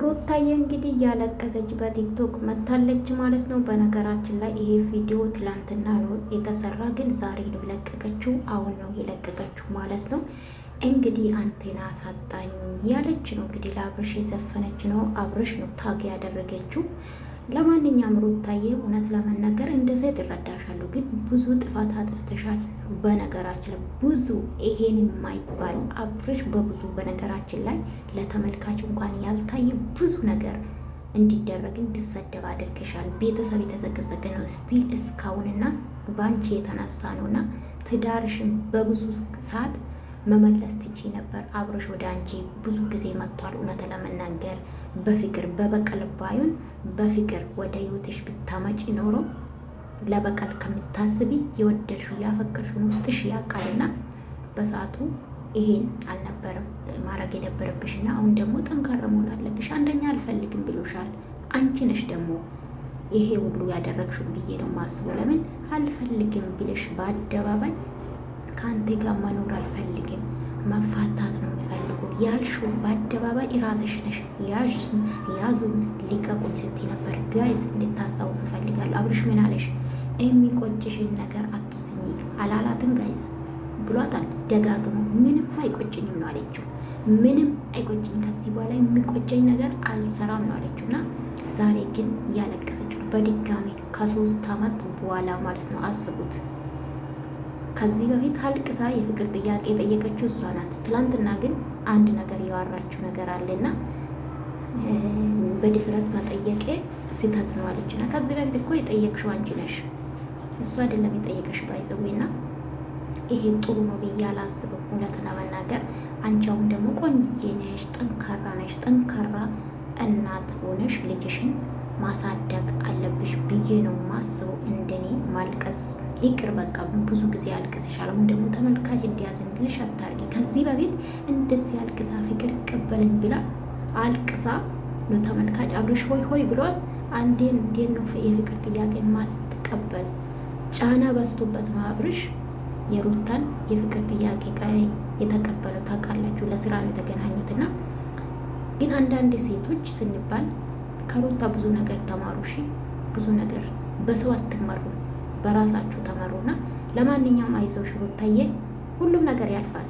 ሩታዬ እንግዲህ እያለቀሰች በቲክቶክ መታለች ማለት ነው። በነገራችን ላይ ይሄ ቪዲዮ ትላንትና ነው የተሰራ፣ ግን ዛሬ ነው የለቀቀችው። አሁን ነው የለቀቀችው ማለት ነው። እንግዲህ አንቴና አሳጣኝ ያለች ነው እንግዲህ ለአብርሽ የዘፈነች ነው። አብርሽ ነው ታግ ያደረገችው። ለማንኛውም ሩታዬ እውነት ለመናገር እንደ ሴት እረዳሻለሁ፣ ግን ብዙ ጥፋት አጥፍተሻል። በነገራችን ላይ ብዙ ይሄን የማይባል አብርሽ በብዙ በነገራችን ላይ ለተመልካች እንኳን ያልታየ ብዙ ነገር እንዲደረግ እንዲሰደብ አድርገሻል። ቤተሰብ የተዘቀዘቀ ነው ስቲል እስካሁንና በአንቺ የተነሳ ነውና ትዳርሽን በብዙ ሰዓት መመለስ ትቺ ነበር። አብርሽ ወደ አንቺ ብዙ ጊዜ መጥቷል። እውነት ለመናገር በፍቅር በበቀል ባዩን በፍቅር ወደ ህይወትሽ ብታመጪ ኖሮ ለበቀል ከምታስቢ የወደድሽው ያፈቀርሽውን ውስጥሽ ያውቃልና በሰዓቱ ይሄን አልነበረም ማድረግ የነበረብሽና አሁን ደግሞ ጠንካራ መሆን አለብሽ። አንደኛ አልፈልግም ብሎሻል። አንቺ ነሽ ደግሞ ይሄ ሁሉ ያደረግሽውን ብዬ ነው ማስበው። ለምን አልፈልግም ብለሽ በአደባባይ ከአንተ ጋር መኖር አልፈልግም መፋታት ነው የሚፈልገው ያልሽው በአደባባይ ራስሽ ነሽ። ያዙኝ ሊቀቁኝ ስትይ ነበር። ጋይዝ እንድታስታውሱ እፈልጋለሁ። አብርሽ ምን አለሽ? የሚቆጭሽን ነገር አትስኝ አላላትም ጋይዝ ብሏታል ደጋግሞ። ምንም አይቆጭኝም ነው አለችው። ምንም አይቆጭኝ ከዚህ በኋላ የሚቆጨኝ ነገር አልሰራም ነው አለችው። እና ዛሬ ግን እያለቀሰችው በድጋሚ ከ3 ዓመት በኋላ ማለት ነው። አስቡት። ከዚህ በፊት አልቅሳ የፍቅር ጥያቄ የጠየቀችው እሷ ናት። ትላንትና ግን አንድ ነገር ያወራችው ነገር አለና በድፍረት መጠየቄ ስህተት ነው አለችና ከዚህ በፊት እኮ የጠየቅሽው አንቺ ነሽ እሱ አይደለም የጠየቀሽ ባይዘዌና ይሄ ጥሩ ነው ብዬ አላስብም። እውነት ለመናገር አንቺ አሁን ደግሞ ቆንጆዬ ነሽ፣ ጠንካራ ነሽ። ጠንካራ እናት ሆነሽ ልጅሽን ማሳደግ አለብሽ ብዬ ነው ማስበው። እንደኔ ማልቀስ ይቅር በቃ ብዙ ጊዜ አልቅሰሻል። አሁን ደግሞ ተመልካች እንዲያዝንልሽ አታርጊ። ከዚህ በፊት እንደዚህ አልቅሳ ፍቅር ይቀበልን ብላ አልቅሳ ነው ተመልካች አብርሽ ሆይ ሆይ ብሏል። አንዴን እንዴት ነው የፍቅር ጥያቄ ማትቀበል? ጫና በዝቶበት ነው አብርሽ የሩታን የፍቅር ጥያቄ የተቀበለው። ታውቃላችሁ ለስራ ነው የተገናኙትና ግን አንዳንድ ሴቶች ስንባል ከሩታ ብዙ ነገር ተማሩ። እሺ ብዙ ነገር በሰው አትመሩ፣ በራሳችሁ ተመሩና ለማንኛውም አይዞሽ ሩታዬ፣ ሁሉም ነገር ያልፋል።